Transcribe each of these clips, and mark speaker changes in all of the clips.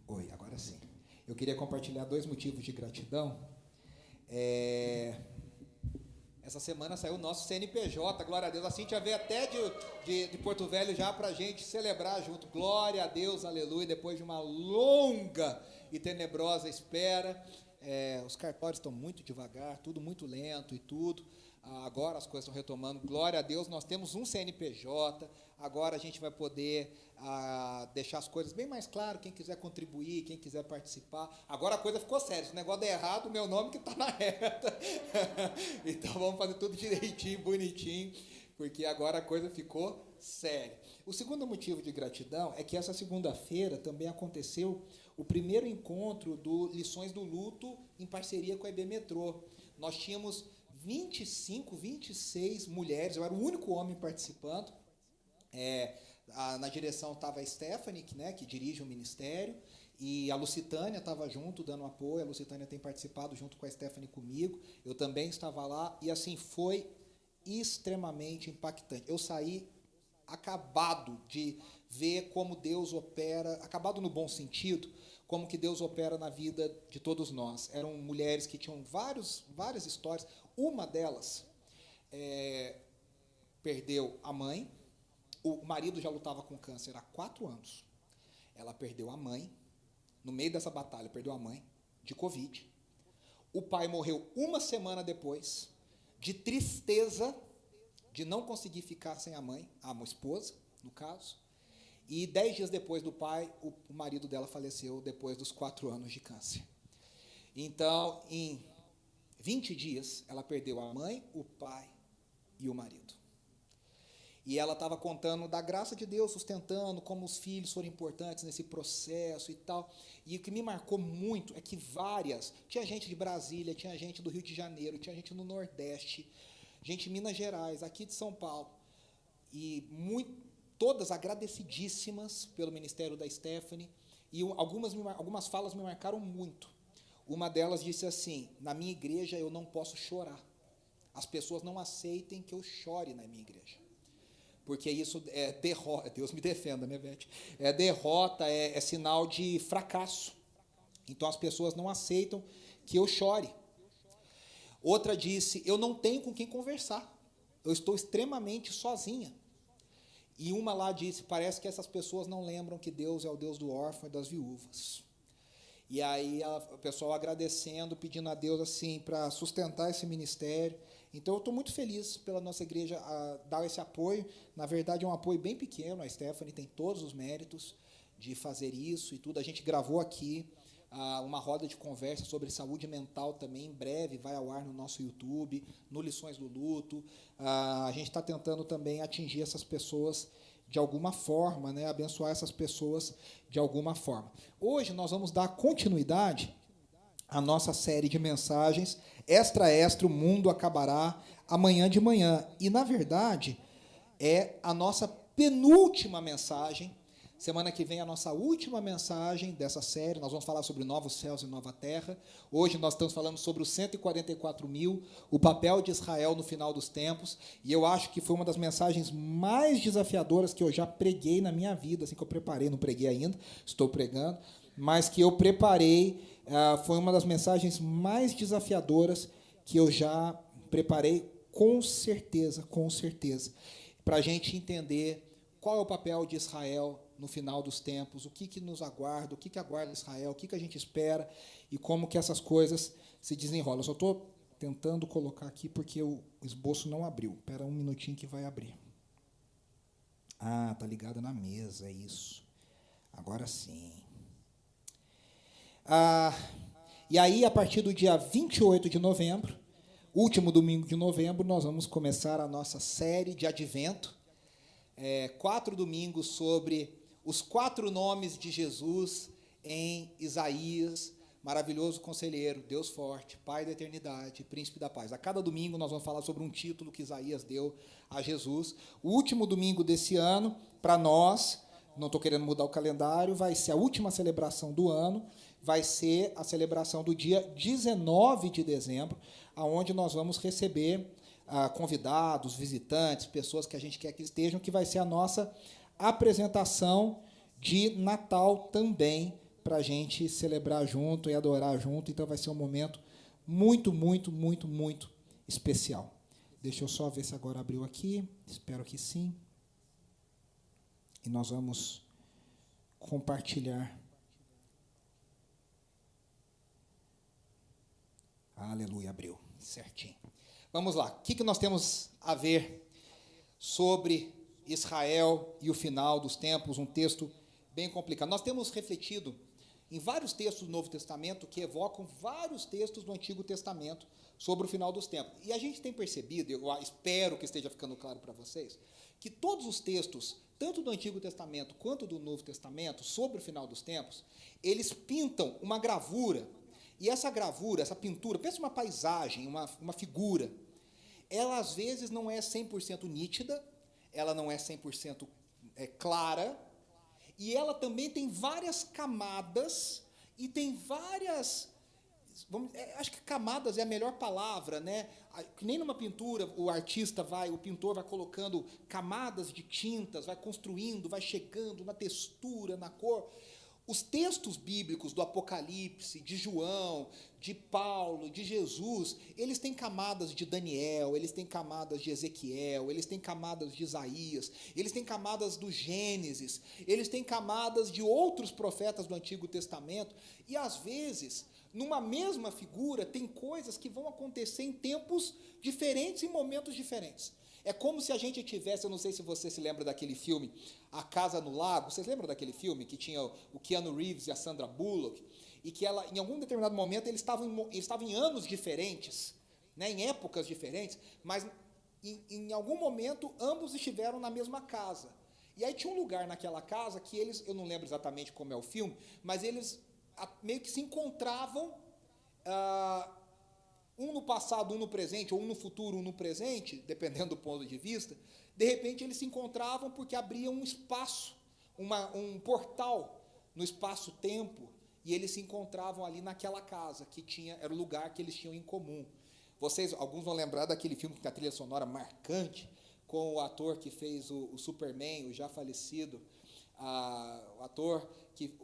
Speaker 1: Oi, agora sim. Eu queria compartilhar 2 motivos de gratidão. Essa semana saiu o nosso CNPJ, glória a Deus. A Cíntia veio até de Porto Velho já para a gente celebrar junto. Glória a Deus, aleluia. Depois de uma longa e tenebrosa espera, os cartórios estão muito devagar, tudo muito lento e tudo. Agora as coisas estão retomando. Glória a Deus, nós temos um CNPJ. Agora a gente vai poder deixar as coisas bem mais claras. Quem quiser contribuir, quem quiser participar. Agora a coisa ficou séria. Se o negócio der errado, o meu nome que está na reta. Então vamos fazer tudo direitinho, bonitinho, porque agora a coisa ficou séria. O segundo motivo de gratidão é que essa segunda-feira também aconteceu o primeiro encontro do Lições do Luto em parceria com a EB Metrô. Nós tínhamos 25, 26 mulheres, eu era o único homem participando. Na direção estava a Stephanie, que dirige o ministério, e a Lucitânia estava junto, dando apoio. A Lucitânia tem participado junto com a Stephanie comigo. Eu também estava lá, e assim, foi extremamente impactante. Eu saí acabado de ver como Deus opera, acabado no bom sentido, como que Deus opera na vida de todos nós. Eram mulheres que tinham várias histórias. Uma delas perdeu a mãe. O marido já lutava com câncer há 4 anos. Ela perdeu a mãe. No meio dessa batalha, perdeu a mãe de Covid. O pai morreu 1 semana depois, de tristeza, de não conseguir ficar sem a mãe, a esposa, no caso. E 10 dias depois do pai, o marido dela faleceu depois dos 4 anos de câncer. Então, em 20 dias, ela perdeu a mãe, o pai e o marido. E ela estava contando da graça de Deus, sustentando como os filhos foram importantes nesse processo e tal. E o que me marcou muito é que tinha gente de Brasília, tinha gente do Rio de Janeiro, tinha gente no Nordeste, gente de Minas Gerais, aqui de São Paulo. E todas agradecidíssimas pelo ministério da Stephanie. E algumas falas me marcaram muito. Uma delas disse assim: na minha igreja eu não posso chorar. As pessoas não aceitem que eu chore na minha igreja. Porque isso é derrota, Deus me defenda, né, Beth? É derrota, é sinal de fracasso. Então as pessoas não aceitam que eu chore. Outra disse: eu não tenho com quem conversar. Eu estou extremamente sozinha. E uma lá disse: parece que essas pessoas não lembram que Deus é o Deus do órfão e das viúvas. E aí o pessoal agradecendo, pedindo a Deus assim para sustentar esse ministério. Então eu estou muito feliz pela nossa igreja dar esse apoio. Na verdade é um apoio bem pequeno, a Stephanie tem todos os méritos de fazer isso e tudo. A gente gravou aqui uma roda de conversa sobre saúde mental também, em breve vai ao ar no nosso YouTube, no Lições do Luto. A gente está tentando também atingir essas pessoas de alguma forma, abençoar essas pessoas de alguma forma. Hoje nós vamos dar continuidade à nossa série de mensagens, Extra, o mundo acabará amanhã de manhã. E, na verdade, é a nossa penúltima mensagem. Semana que vem é a nossa última mensagem dessa série. Nós vamos falar sobre novos céus e nova terra. Hoje nós estamos falando sobre os 144.000, o papel de Israel no final dos tempos. E eu acho que foi uma das mensagens mais desafiadoras que eu já preguei na minha vida, assim que eu preparei, não preguei ainda, estou pregando, mas que eu preparei, foi uma das mensagens mais desafiadoras que eu já preparei, com certeza, para a gente entender qual é o papel de Israel no final dos tempos, o que nos aguarda, o que aguarda Israel, o que a gente espera e como que essas coisas se desenrolam. Eu só estou tentando colocar aqui porque o esboço não abriu. Espera um minutinho que vai abrir. Tá ligado na mesa, é isso. Agora sim. E aí, a partir do dia 28 de novembro, último domingo de novembro, nós vamos começar a nossa série de Advento. 4 domingos sobre os 4 nomes de Jesus em Isaías, maravilhoso conselheiro, Deus forte, Pai da eternidade, príncipe da paz. A cada domingo nós vamos falar sobre um título que Isaías deu a Jesus. O último domingo desse ano, para nós, não estou querendo mudar o calendário, vai ser a última celebração do ano, vai ser a celebração do dia 19 de dezembro, onde nós vamos receber convidados, visitantes, pessoas que a gente quer que estejam, que vai ser a nossa apresentação de Natal também para a gente celebrar junto e adorar junto. Então vai ser um momento muito, muito, muito, muito especial. Deixa eu só ver se agora abriu aqui. Espero que sim. E nós vamos compartilhar. Aleluia, abriu. Certinho. Vamos lá. O que nós temos a ver sobre Israel e o final dos tempos? Um texto bem complicado. Nós temos refletido em vários textos do Novo Testamento que evocam vários textos do Antigo Testamento sobre o final dos tempos. E a gente tem percebido, eu espero que esteja ficando claro para vocês, que todos os textos, tanto do Antigo Testamento quanto do Novo Testamento, sobre o final dos tempos, eles pintam uma gravura. E essa gravura, essa pintura, pensa uma paisagem, uma figura, ela às vezes não é 100% nítida, ela não é 100% clara, e ela também tem várias camadas, e tem várias, acho que camadas é a melhor palavra, né? Que nem numa pintura o pintor vai colocando camadas de tintas, vai construindo, vai chegando na textura, na cor. Os textos bíblicos do Apocalipse, de João, de Paulo, de Jesus, eles têm camadas de Daniel, eles têm camadas de Ezequiel, eles têm camadas de Isaías, eles têm camadas do Gênesis, eles têm camadas de outros profetas do Antigo Testamento, e às vezes, numa mesma figura, tem coisas que vão acontecer em tempos diferentes, em momentos diferentes. É como se a gente tivesse, eu não sei se você se lembra daquele filme, A Casa no Lago. Vocês lembram daquele filme que tinha o Keanu Reeves e a Sandra Bullock? E que ela, em algum determinado momento, eles estavam em anos diferentes, né, em épocas diferentes, mas em algum momento ambos estiveram na mesma casa. E aí tinha um lugar naquela casa que eles, eu não lembro exatamente como é o filme, mas eles meio que se encontravam, um no passado, um no presente, ou um no futuro, um no presente, dependendo do ponto de vista. De repente eles se encontravam porque abria um espaço, um portal no espaço-tempo, e eles se encontravam ali naquela casa, era o lugar que eles tinham em comum. Alguns vão lembrar daquele filme que tem a trilha sonora marcante, com o ator que fez o Superman, o já falecido, o ator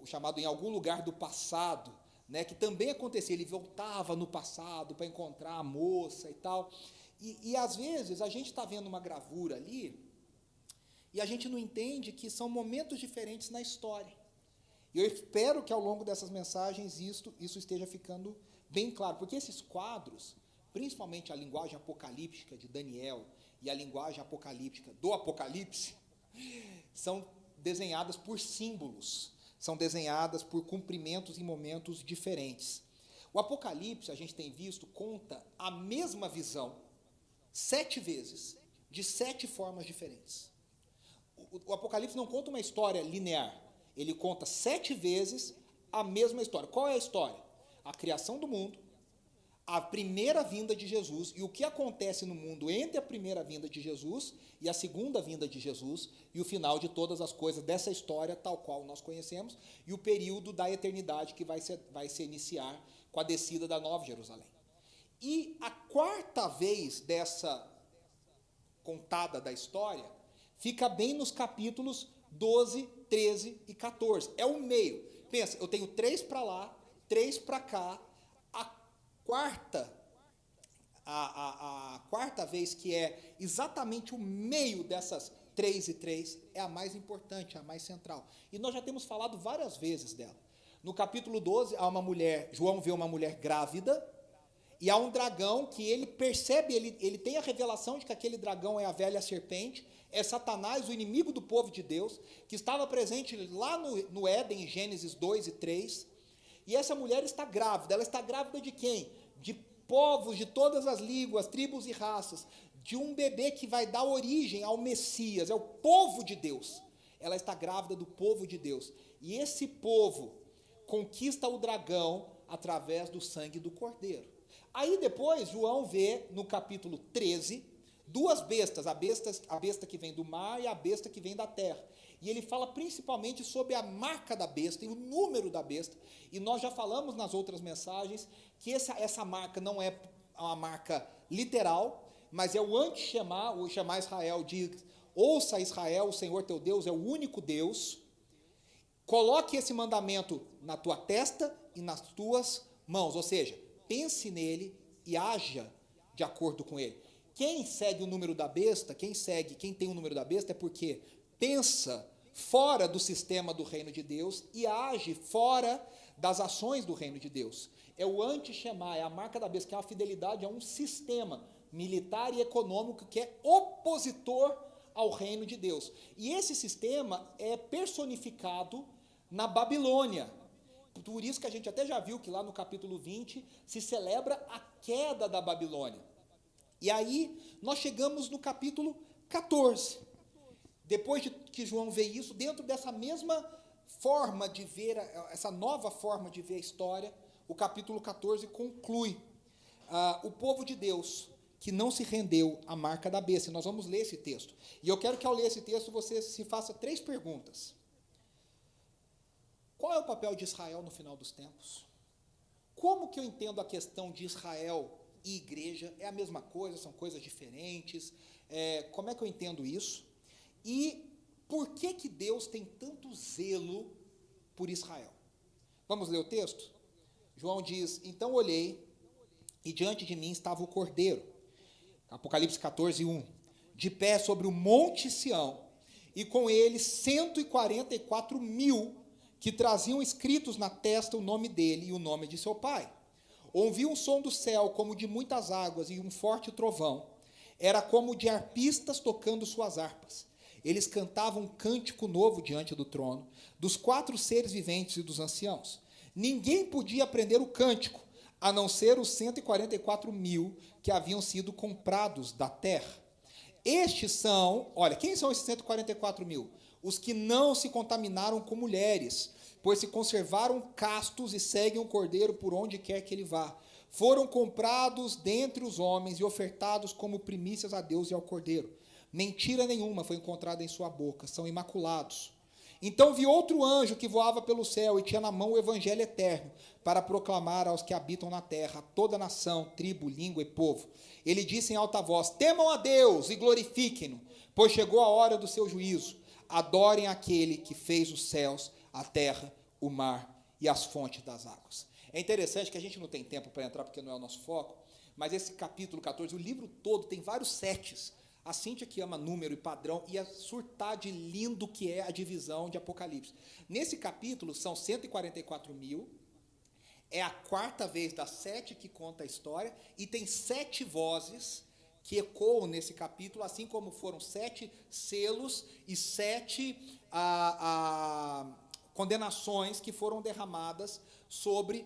Speaker 1: chamado Em Algum Lugar do Passado, né, que também acontecia, ele voltava no passado para encontrar a moça e tal, e às vezes a gente está vendo uma gravura ali, e a gente não entende que são momentos diferentes na história, e eu espero que ao longo dessas mensagens isso esteja ficando bem claro, porque esses quadros, principalmente a linguagem apocalíptica de Daniel, e a linguagem apocalíptica do Apocalipse, são desenhadas por símbolos, são desenhadas por cumprimentos em momentos diferentes. O Apocalipse, a gente tem visto, conta a mesma visão 7 vezes, de 7 formas diferentes. O Apocalipse não conta uma história linear, ele conta 7 vezes a mesma história. Qual é a história? A criação do mundo, a primeira vinda de Jesus e o que acontece no mundo entre a primeira vinda de Jesus e a segunda vinda de Jesus e o final de todas as coisas dessa história tal qual nós conhecemos e o período da eternidade que vai se iniciar com a descida da Nova Jerusalém. E a 4ª vez dessa contada da história fica bem nos capítulos 12, 13 e 14. É o meio. Pensa, eu tenho 3 para lá, 3 para cá. A quarta vez, que é exatamente o meio dessas 3 e 3, é a mais importante, a mais central. E nós já temos falado várias vezes dela. No capítulo 12, João vê uma mulher grávida, e há um dragão que ele percebe, ele tem a revelação de que aquele dragão é a velha serpente, é Satanás, o inimigo do povo de Deus, que estava presente lá no Éden, em Gênesis 2 e 3, e essa mulher está grávida. Ela está grávida de quem? De povos de todas as línguas, tribos e raças, de um bebê que vai dar origem ao Messias, é o povo de Deus. Ela está grávida do povo de Deus. E esse povo conquista o dragão através do sangue do cordeiro. Aí depois, João vê, no capítulo 13, 2 bestas, a besta que vem do mar e a besta que vem da terra. E ele fala principalmente sobre a marca da besta e o número da besta. E nós já falamos nas outras mensagens que essa marca não é uma marca literal, mas é o anti-Shema, o Shema Israel diz: ouça Israel, o Senhor teu Deus é o único Deus. Coloque esse mandamento na tua testa e nas tuas mãos, ou seja, pense nele e haja de acordo com ele. Quem segue o número da besta, quem tem o número da besta é porque pensa fora do sistema do reino de Deus e age fora das ações do reino de Deus. É o anti-shemá, é a marca da besta, que é a fidelidade a um sistema militar e econômico que é opositor ao reino de Deus. E esse sistema é personificado na Babilônia. Por isso que a gente até já viu que lá no capítulo 20 se celebra a queda da Babilônia. E aí nós chegamos no capítulo 14. Depois de que João vê isso, dentro dessa mesma forma de ver, essa nova forma de ver a história, o capítulo 14 conclui. O povo de Deus que não se rendeu à marca da besta. E nós vamos ler esse texto. E eu quero que ao ler esse texto você se faça 3 perguntas. Qual é o papel de Israel no final dos tempos? Como que eu entendo a questão de Israel e igreja? É a mesma coisa? São coisas diferentes? Como é que eu entendo isso? E por que que Deus tem tanto zelo por Israel? Vamos ler o texto? João diz, então olhei, e diante de mim estava o Cordeiro, Apocalipse 14, 1, de pé sobre o monte Sião, e com ele 144.000, que traziam escritos na testa o nome dele e o nome de seu pai. Ouvi um som do céu como de muitas águas e um forte trovão. Era como de arpistas tocando suas harpas. Eles cantavam um cântico novo diante do trono, dos 4 seres viventes e dos anciãos. Ninguém podia aprender o cântico, a não ser os 144.000 que haviam sido comprados da terra. Estes são, olha, quem são esses 144.000? Os que não se contaminaram com mulheres, pois se conservaram castos e seguem o Cordeiro por onde quer que ele vá. Foram comprados dentre os homens e ofertados como primícias a Deus e ao Cordeiro. Mentira nenhuma foi encontrada em sua boca, são imaculados. Então vi outro anjo que voava pelo céu e tinha na mão o evangelho eterno, para proclamar aos que habitam na terra, a toda nação, tribo, língua e povo. Ele disse em alta voz, temam a Deus e glorifiquem-no, pois chegou a hora do seu juízo. Adorem aquele que fez os céus, a terra, o mar e as fontes das águas. É interessante que a gente não tem tempo para entrar, porque não é o nosso foco, mas esse capítulo 14, o livro todo tem vários setes. A Cíntia, que ama número e padrão, ia surtar de lindo que é a divisão de Apocalipse. Nesse capítulo, são 144.000, é a 4ª vez das 7 que conta a história, e tem 7 vozes que ecoam nesse capítulo, assim como foram 7 selos e 7 condenações que foram derramadas sobre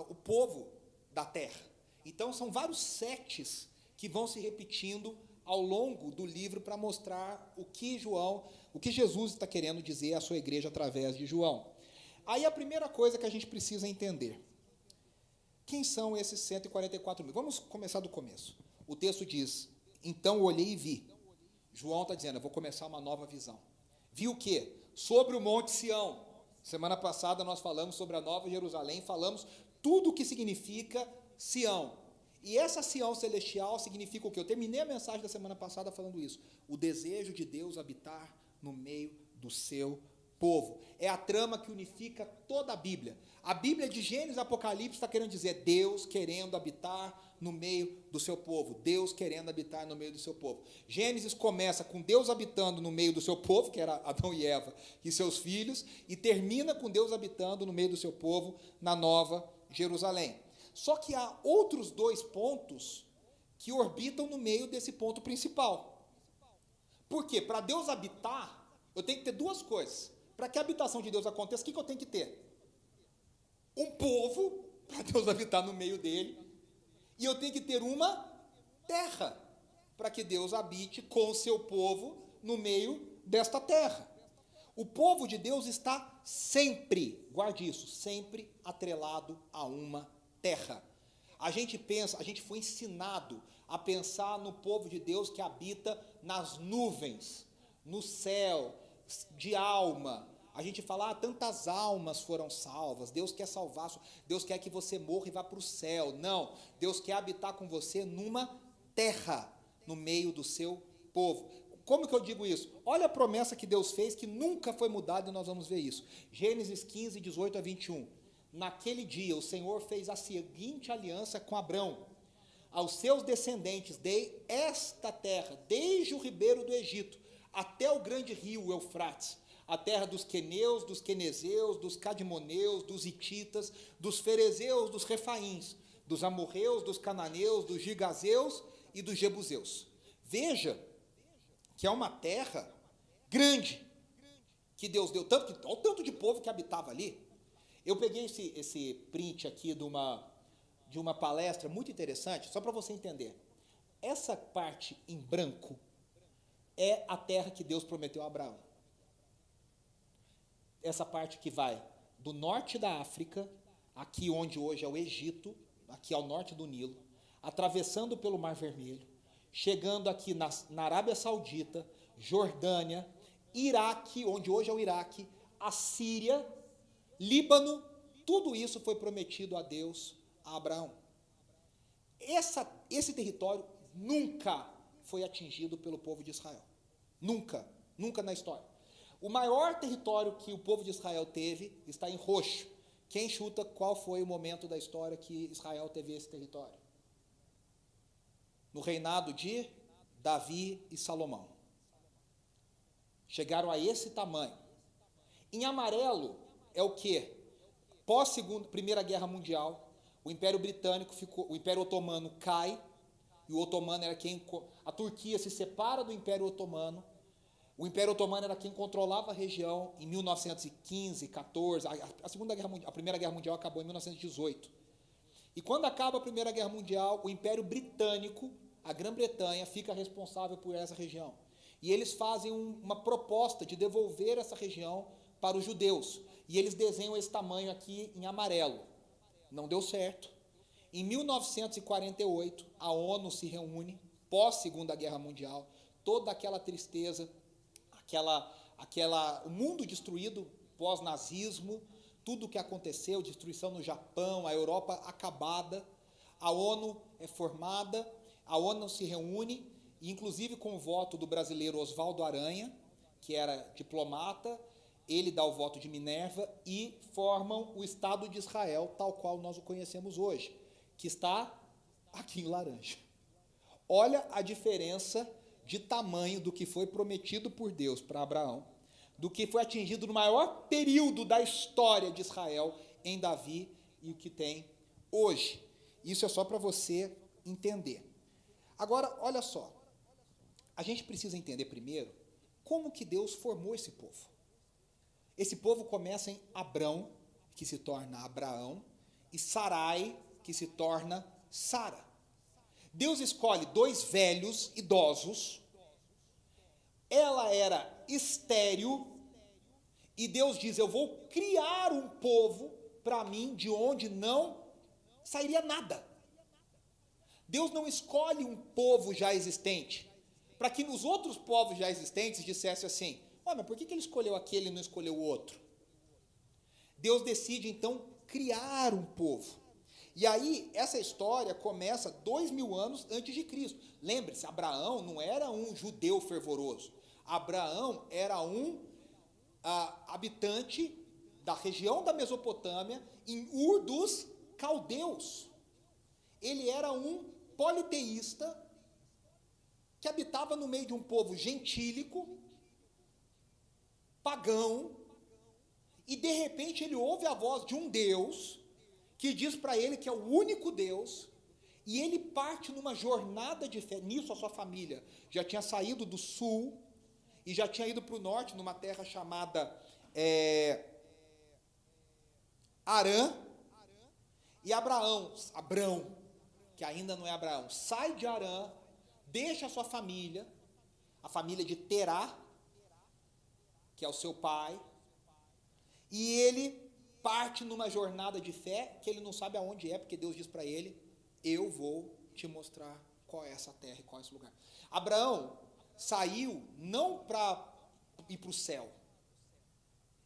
Speaker 1: o povo da terra. Então, são vários setes que vão se repetindo ao longo do livro para mostrar o que Jesus está querendo dizer à sua igreja através de João. Aí a primeira coisa que a gente precisa entender, quem são esses 144.000? Vamos começar do começo. O texto diz, então olhei e vi. João está dizendo, eu vou começar uma nova visão. Vi o quê? Sobre o Monte Sião. Semana passada nós falamos sobre a Nova Jerusalém, falamos tudo o que significa Sião. E essa Sião celestial significa o quê? Eu terminei a mensagem da semana passada falando isso. O desejo de Deus habitar no meio do seu povo. É a trama que unifica toda a Bíblia. A Bíblia de Gênesis e Apocalipse está querendo dizer Deus querendo habitar no meio do seu povo. Deus querendo habitar no meio do seu povo. Gênesis começa com Deus habitando no meio do seu povo, que era Adão e Eva e seus filhos, e termina com Deus habitando no meio do seu povo na Nova Jerusalém. Só que há outros 2 pontos que orbitam no meio desse ponto principal. Por quê? Para Deus habitar, eu tenho que ter 2 coisas. Para que a habitação de Deus aconteça, o que eu tenho que ter? Um povo, para Deus habitar no meio dele, e eu tenho que ter uma terra, para que Deus habite com o seu povo no meio desta terra. O povo de Deus está sempre, guarde isso, sempre atrelado a uma terra. A gente foi ensinado a pensar no povo de Deus que habita nas nuvens, no céu, de alma. A gente fala, tantas almas foram salvas, Deus quer salvar, Deus quer que você morra e vá para o céu. Não, Deus quer habitar com você numa terra, no meio do seu povo. Como que eu digo isso? Olha a promessa que Deus fez, que nunca foi mudada, e nós vamos ver isso. Gênesis 15, 18 a 21. Naquele dia, o Senhor fez a seguinte aliança com Abrão: aos seus descendentes dei esta terra, desde o ribeiro do Egito, até o grande rio Eufrates, a terra dos queneus, dos quenezeus, dos cadmoneus, dos hititas, dos ferezeus, dos refaíns, dos amorreus, dos cananeus, dos gigazeus e dos jebuseus. Veja que é uma terra grande que Deus deu, olha o tanto de povo que habitava ali. Eu peguei esse print aqui de uma palestra muito interessante, só para você entender. Essa parte em branco é a terra que Deus prometeu a Abraão. Essa parte que vai do norte da África, aqui onde hoje é o Egito, aqui ao norte do Nilo, atravessando pelo Mar Vermelho, chegando aqui na Arábia Saudita, Jordânia, Iraque, onde hoje é o Iraque, a Síria, Líbano, tudo isso foi prometido a Deus, a Abraão. Esse território nunca foi atingido pelo povo de Israel. Nunca, nunca na história. O maior território que o povo de Israel teve está em roxo. Quem chuta qual foi o momento da história que Israel teve esse território? No reinado de Davi e Salomão. Chegaram a esse tamanho. Em amarelo é o quê? Primeira Guerra Mundial, o Império Britânico o Império Otomano cai, e o Otomano era a Turquia se separa do Império Otomano. O Império Otomano era quem controlava a região em 1915, 14, a Primeira Guerra Mundial acabou em 1918. E quando acaba a Primeira Guerra Mundial, o Império Britânico, a Grã-Bretanha, fica responsável por essa região. E eles fazem uma proposta de devolver essa região para os judeus. E eles desenham esse tamanho aqui em amarelo. Não deu certo. Em 1948, a ONU se reúne, pós-Segunda Guerra Mundial, toda aquela tristeza, o mundo destruído pós-nazismo, tudo o que aconteceu, destruição no Japão, a Europa acabada, a ONU é formada, a ONU se reúne, inclusive com o voto do brasileiro Oswaldo Aranha, que era diplomata, ele dá o voto de Minerva e formam o Estado de Israel, tal qual nós o conhecemos hoje, que está aqui em laranja. Olha a diferença de tamanho do que foi prometido por Deus para Abraão, do que foi atingido no maior período da história de Israel em Davi e o que tem hoje. Isso é só para você entender. Agora, olha só, a gente precisa entender primeiro como que Deus formou esse povo. Esse povo começa em Abrão, que se torna Abraão, e Sarai, que se torna Sara. Deus escolhe dois velhos, idosos, ela era estéril, e Deus diz, eu vou criar um povo para mim de onde não sairia nada. Deus não escolhe um povo já existente, para que nos outros povos já existentes dissesse assim, mas por que ele escolheu aquele e não escolheu o outro? Deus decide, então, criar um povo. E aí, essa história começa 2000 anos antes de Cristo. Lembre-se, Abraão não era um judeu fervoroso. Abraão era um habitante da região da Mesopotâmia, em Ur dos Caldeus. Ele era um politeísta que habitava no meio de um povo gentílico, pagão, e de repente ele ouve a voz de um Deus que diz para ele que é o único Deus, e ele parte numa jornada de fé. Nisso a sua família já tinha saído do sul e já tinha ido para o norte, numa terra chamada Arã, e Abrão, que ainda não é Abraão, sai de Arã, deixa a sua família, a família de Terá, que é o seu pai, e ele parte numa jornada de fé, que ele não sabe aonde é, porque Deus diz para ele, eu vou te mostrar qual é essa terra e qual é esse lugar. Abraão saiu não para ir para o céu,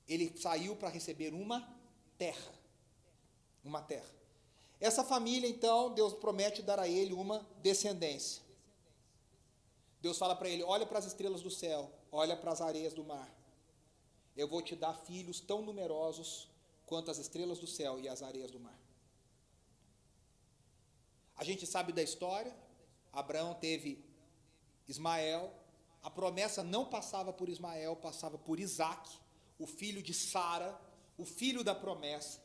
Speaker 1: ele saiu para receber uma terra. Essa família, então, Deus promete dar a ele uma descendência. Deus fala para ele: olha para as estrelas do céu, olha para as areias do mar. Eu vou te dar filhos tão numerosos quanto as estrelas do céu e as areias do mar. A gente sabe da história. Abraão teve Ismael. A promessa não passava por Ismael, passava por Isaque, o filho de Sara, o filho da promessa.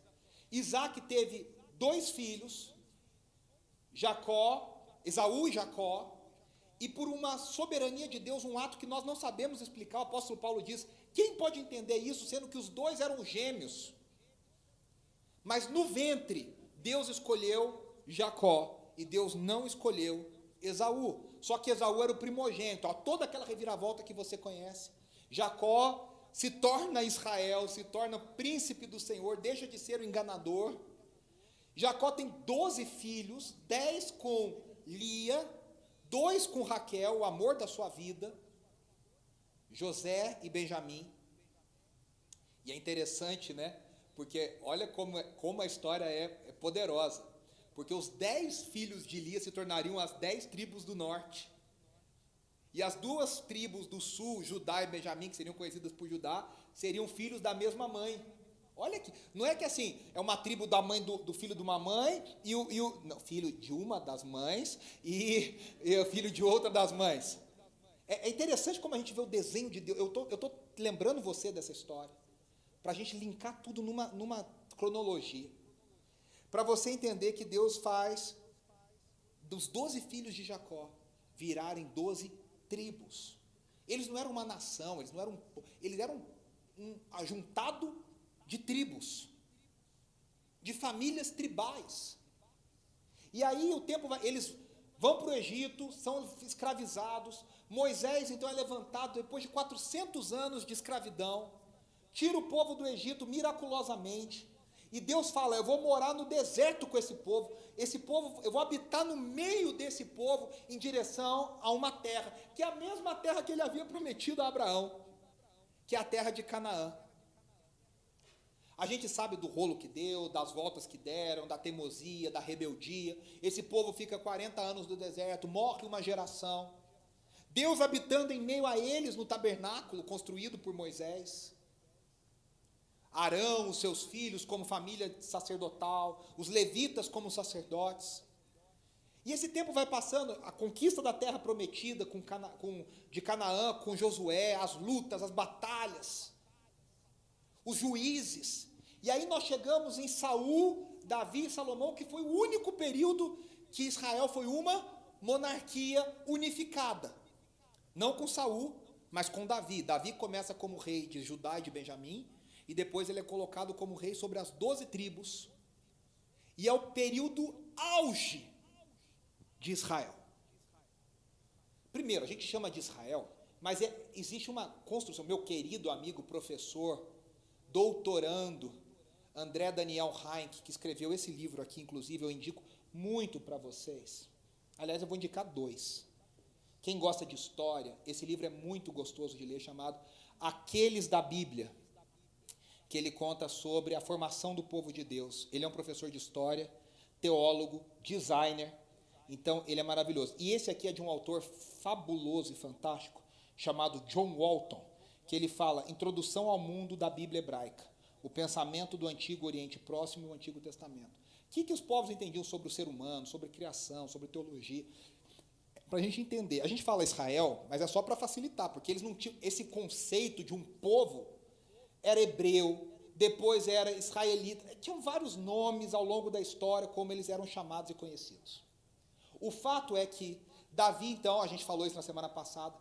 Speaker 1: Isaque teve 2 filhos, Esaú e Jacó, e por uma soberania de Deus, um ato que nós não sabemos explicar, o apóstolo Paulo diz: quem pode entender isso, sendo que os 2 eram gêmeos? Mas no ventre, Deus escolheu Jacó, e Deus não escolheu Esaú. Só que Esaú era o primogênito, toda aquela reviravolta que você conhece. Jacó se torna Israel, se torna príncipe do Senhor, deixa de ser o enganador. Jacó tem 12 filhos, 10 com Lia, 2 com Raquel, o amor da sua vida, José e Benjamim. E é interessante, né? Porque olha como a história é poderosa. Porque os 10 filhos de Lia se tornariam as 10 tribos do norte. E as 2 tribos do sul, Judá e Benjamim, que seriam conhecidas por Judá, seriam filhos da mesma mãe. Olha aqui, não é que assim, é uma tribo da mãe do filho de uma mãe, não, filho de uma das mães, e o filho de outra das mães. É interessante como a gente vê o desenho de Deus. Eu tô lembrando você dessa história, para a gente linkar tudo numa cronologia. Para você entender que Deus faz dos 12 filhos de Jacó virarem 12 tribos. Eles não eram uma nação, eles eram um ajuntado de tribos, de famílias tribais. E aí o tempo vai, eles vão para o Egito, são escravizados. Moisés então é levantado depois de 400 anos de escravidão, tira o povo do Egito miraculosamente. E Deus fala: eu vou morar no deserto com esse povo, eu vou habitar no meio desse povo em direção a uma terra, que é a mesma terra que ele havia prometido a Abraão, que é a terra de Canaã. A gente sabe do rolo que deu, das voltas que deram, da teimosia, da rebeldia. Esse povo fica 40 anos no deserto, morre uma geração. Deus habitando em meio a eles no tabernáculo construído por Moisés. Arão, os seus filhos como família sacerdotal, os levitas como sacerdotes. E esse tempo vai passando, a conquista da terra prometida de Canaã, com Josué, as lutas, as batalhas, os juízes. E aí nós chegamos em Saul, Davi e Salomão, que foi o único período que Israel foi uma monarquia unificada. Não com Saul, mas com Davi. Davi começa como rei de Judá e de Benjamim, e depois ele é colocado como rei sobre as 12 tribos, e é o período auge de Israel. Primeiro, a gente chama de Israel, mas existe uma construção. Meu querido amigo professor, doutorando, André Daniel Heinck, que escreveu esse livro aqui, inclusive, eu indico muito para vocês. Aliás, eu vou indicar 2. Quem gosta de história, esse livro é muito gostoso de ler, chamado Aqueles da Bíblia, que ele conta sobre a formação do povo de Deus. Ele é um professor de história, teólogo, designer, então ele é maravilhoso. E esse aqui é de um autor fabuloso e fantástico, chamado John Walton, que ele fala: Introdução ao mundo da Bíblia hebraica, o pensamento do Antigo Oriente Próximo e o Antigo Testamento. O que os povos entendiam sobre o ser humano, sobre criação, sobre teologia? Para a gente entender. A gente fala Israel, mas é só para facilitar, porque eles não tinham esse conceito de um povo. Era hebreu, depois era israelita, tinham vários nomes ao longo da história, como eles eram chamados e conhecidos. O fato é que Davi, então, a gente falou isso na semana passada,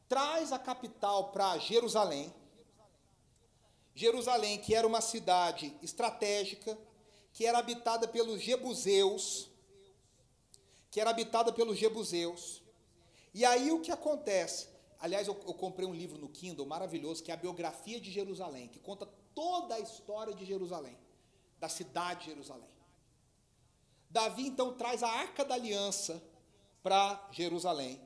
Speaker 1: traz a capital para Jerusalém, que era uma cidade estratégica, que era habitada pelos jebuseus, e aí o que acontece? Aliás, eu comprei um livro no Kindle maravilhoso, que é a biografia de Jerusalém, que conta toda a história de Jerusalém, da cidade de Jerusalém. Davi, então, traz a Arca da Aliança para Jerusalém.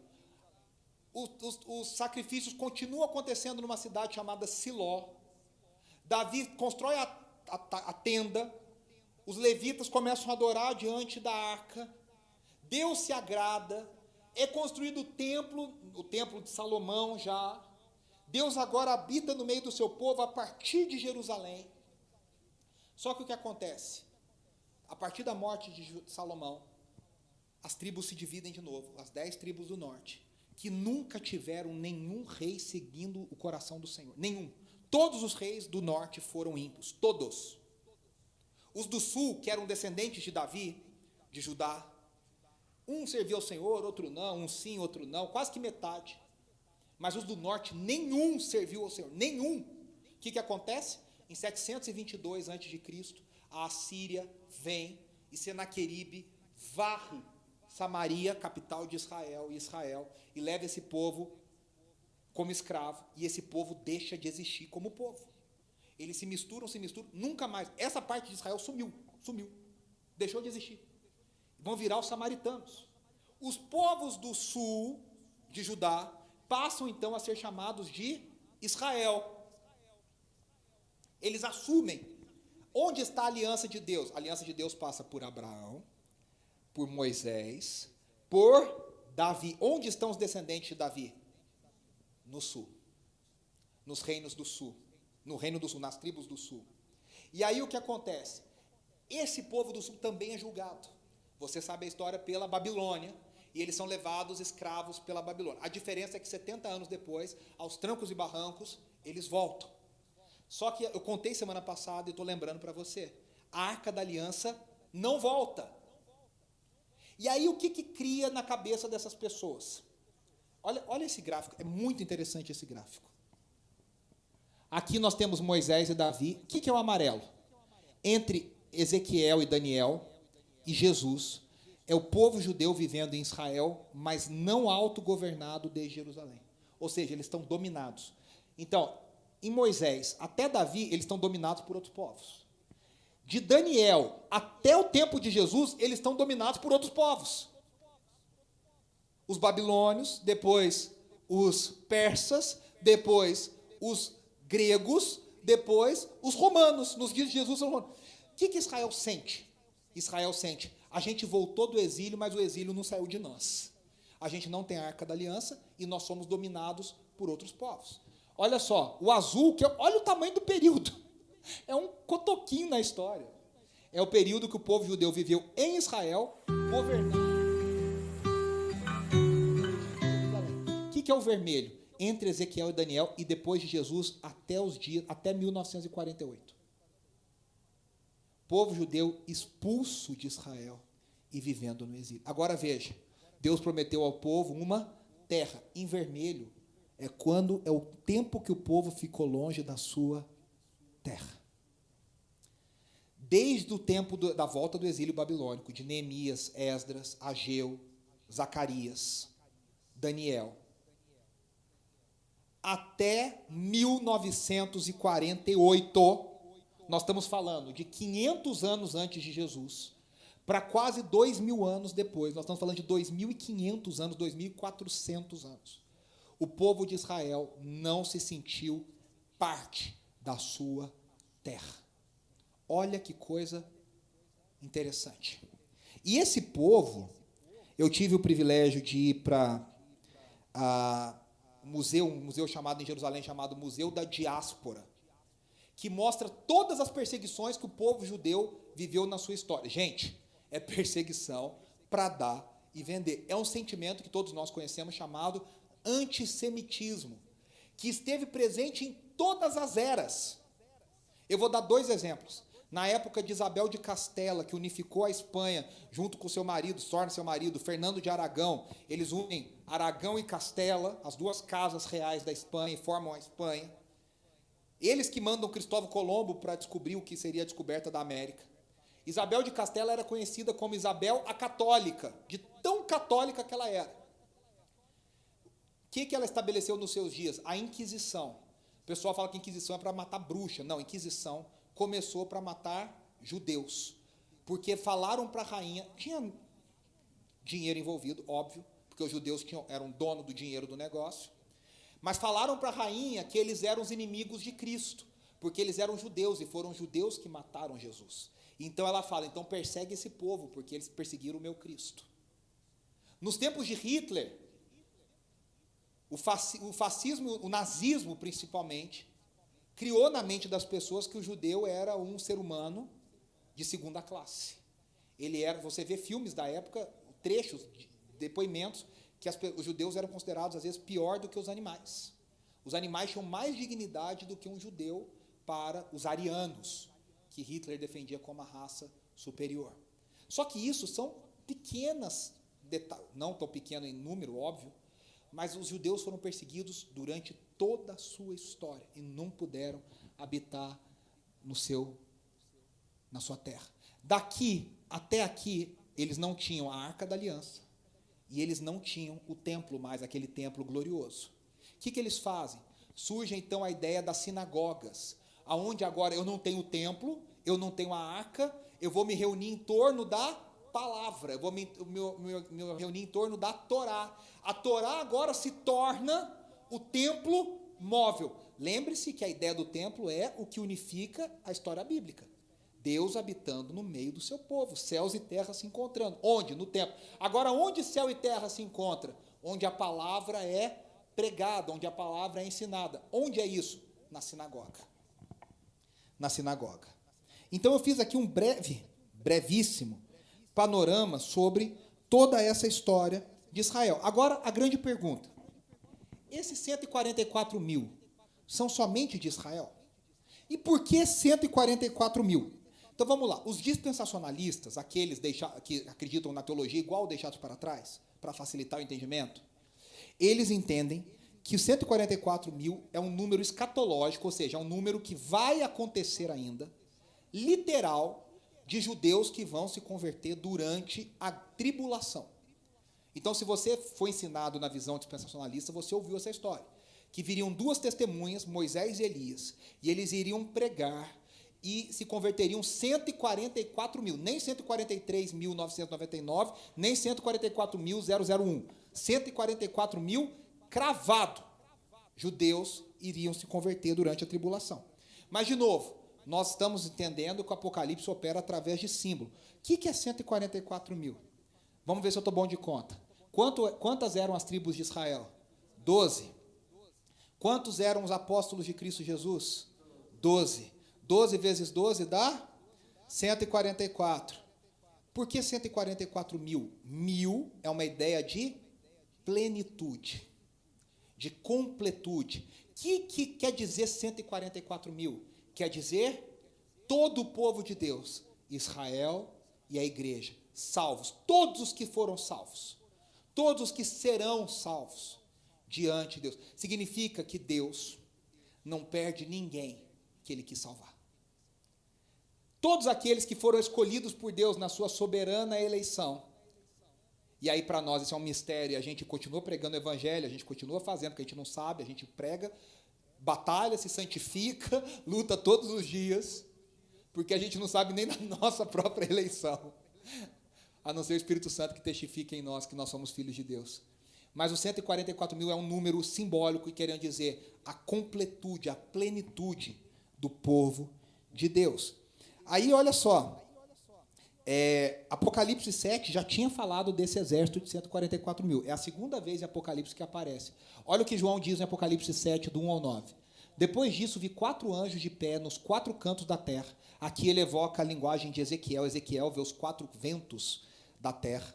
Speaker 1: Os sacrifícios continuam acontecendo numa cidade chamada Siló. Davi constrói a tenda, os levitas começam a adorar diante da arca, Deus se agrada, é construído o templo de Salomão já. Deus agora habita no meio do seu povo a partir de Jerusalém. Só que o que acontece? A partir da morte de Salomão, as tribos se dividem de novo, as 10 tribos do norte, que nunca tiveram nenhum rei seguindo o coração do Senhor. Nenhum. Todos os reis do norte foram ímpios, todos. Os do sul, que eram descendentes de Davi, de Judá, um serviu ao Senhor, outro não, um sim, outro não, quase que metade. Mas os do norte, nenhum serviu ao Senhor, nenhum. O que acontece? Em 722 a.C., a Assíria vem e Senaqueribe varre Samaria, capital de Israel, e leva esse povo como escravo, e esse povo deixa de existir como povo. Eles se misturam, nunca mais. Essa parte de Israel sumiu, deixou de existir. Vão virar os samaritanos. Os povos do sul de Judá passam então a ser chamados de Israel. Eles assumem. Onde está a aliança de Deus? A aliança de Deus passa por Abraão, por Moisés, por Davi. Onde estão os descendentes de Davi? No sul. Nos reinos do sul. No reino do sul, nas tribos do sul. E aí o que acontece? Esse povo do sul também é julgado. Você sabe a história pela Babilônia, e eles são levados escravos pela Babilônia. A diferença é que 70 anos depois, aos trancos e barrancos, eles voltam. Só que eu contei semana passada e estou lembrando para você, a Arca da Aliança não volta. E aí o que cria na cabeça dessas pessoas? Olha esse gráfico, é muito interessante esse gráfico. Aqui nós temos Moisés e Davi. O que é o amarelo? Entre Ezequiel e Daniel e Jesus, é o povo judeu vivendo em Israel, mas não autogovernado desde Jerusalém. Ou seja, eles estão dominados. Então, em Moisés até Davi, eles estão dominados por outros povos. De Daniel até o tempo de Jesus, eles estão dominados por outros povos. Os babilônios, depois os persas, depois os gregos, depois os romanos. Nos dias de Jesus são romanos. O que Israel sente? Israel sente, a gente voltou do exílio, mas o exílio não saiu de nós. A gente não tem a Arca da Aliança e nós somos dominados por outros povos. Olha só, o azul, olha o tamanho do período. É um cotoquinho na história. É o período que o povo judeu viveu em Israel, governado. O que é o vermelho? Entre Ezequiel e Daniel e depois de Jesus até 1948. Povo judeu expulso de Israel e vivendo no exílio. Agora veja, Deus prometeu ao povo uma terra. Em vermelho é o tempo que o povo ficou longe da sua terra. Desde o tempo da volta do exílio babilônico, de Neemias, Esdras, Ageu, Zacarias, Daniel, até 1948, nós estamos falando de 500 anos antes de Jesus, para quase 2.000 anos depois, nós estamos falando de 2.500 anos, 2.400 anos. O povo de Israel não se sentiu parte da sua terra. Olha que coisa interessante. E esse povo, eu tive o privilégio de ir para um museu chamado em Jerusalém, chamado Museu da Diáspora, que mostra todas as perseguições que o povo judeu viveu na sua história. Gente, é perseguição para dar e vender. É um sentimento que todos nós conhecemos chamado antissemitismo, que esteve presente em todas as eras. Eu vou dar 2 exemplos. Na época de Isabel de Castela, que unificou a Espanha, junto com seu marido, torna seu marido, Fernando de Aragão, eles unem Aragão e Castela, as 2 casas reais da Espanha, e formam a Espanha. Eles que mandam Cristóvão Colombo para descobrir o que seria a descoberta da América. Isabel de Castela era conhecida como Isabel a Católica, de tão católica que ela era. O que ela estabeleceu nos seus dias? A Inquisição. O pessoal fala que Inquisição é para matar bruxa. Não, Inquisição começou para matar judeus. Porque falaram para a rainha, tinha dinheiro envolvido, óbvio, porque os judeus eram dono do dinheiro do negócio, mas falaram para a rainha que eles eram os inimigos de Cristo, porque eles eram judeus, e foram judeus que mataram Jesus. Então ela fala, então persegue esse povo, porque eles perseguiram o meu Cristo. Nos tempos de Hitler, o fascismo, o nazismo principalmente, criou na mente das pessoas que o judeu era um ser humano de segunda classe. Ele era, você vê filmes da época, trechos, depoimentos, que os judeus eram considerados, às vezes, pior do que os animais. Os animais tinham mais dignidade do que um judeu para os arianos, que Hitler defendia como a raça superior. Só que isso são pequenas detalhes, não tão pequeno em número, óbvio, mas os judeus foram perseguidos durante toda a sua história e não puderam habitar na sua terra. Daqui até aqui, eles não tinham a Arca da Aliança e eles não tinham o templo mais, aquele templo glorioso. O que eles fazem? Surge, então, a ideia das sinagogas, aonde agora eu não tenho o templo, eu não tenho a Arca, eu vou me reunir em torno da palavra, eu vou me reunir em torno da Torá. A Torá agora se torna o templo móvel. Lembre-se que a ideia do templo é o que unifica a história bíblica. Deus habitando no meio do seu povo, céus e terra se encontrando. Onde? No templo. Agora, onde céu e terra se encontram? Onde a palavra é pregada, onde a palavra é ensinada. Onde é isso? Na sinagoga. Na sinagoga. Então, eu fiz aqui um brevíssimo panorama sobre toda essa história de Israel. Agora, a grande pergunta. Esses 144 mil são somente de Israel? E por que 144 mil? Então, vamos lá. Os dispensacionalistas, aqueles que acreditam na teologia igual deixados para trás, para facilitar o entendimento, eles entendem que os 144 mil é um número escatológico, ou seja, é um número que vai acontecer ainda, literal, de judeus que vão se converter durante a tribulação. Então, se você foi ensinado na visão dispensacionalista, você ouviu essa história, que viriam duas testemunhas, Moisés e Elias, e eles iriam pregar e se converteriam 144 mil, nem 143.999, nem 144.001, 144 mil cravado, judeus iriam se converter durante a tribulação. Mas, de novo, nós estamos entendendo que o Apocalipse opera através de símbolo. O que é 144 mil? Vamos ver se eu estou bom de conta. Quantas eram as tribos de Israel? 12. Quantos eram os apóstolos de Cristo Jesus? 12. 12 vezes 12 dá 144. Por que 144 mil? Mil é uma ideia de plenitude, de completude. O que quer dizer 144 mil? Quer dizer todo o povo de Deus, Israel e a igreja, salvos, todos os que foram salvos, todos os que serão salvos diante de Deus. Significa que Deus não perde ninguém que Ele quis salvar. Todos aqueles que foram escolhidos por Deus na sua soberana eleição. E aí para nós isso é um mistério, a gente continua pregando o evangelho, a gente continua fazendo, porque a gente não sabe, a gente prega, batalha, se santifica, luta todos os dias, porque a gente não sabe nem da nossa própria eleição, a não ser o Espírito Santo que testifica em nós que nós somos filhos de Deus. Mas os 144 mil é um número simbólico e querendo dizer a completude, a plenitude do povo de Deus. Aí, olha só, Apocalipse 7 já tinha falado desse exército de 144 mil. É a segunda vez em Apocalipse que aparece. Olha o que João diz em Apocalipse 7, do 1 ao 9. Depois disso, vi 4 anjos de pé nos 4 cantos da terra. Aqui ele evoca a linguagem de Ezequiel. Ezequiel vê os 4 ventos da terra,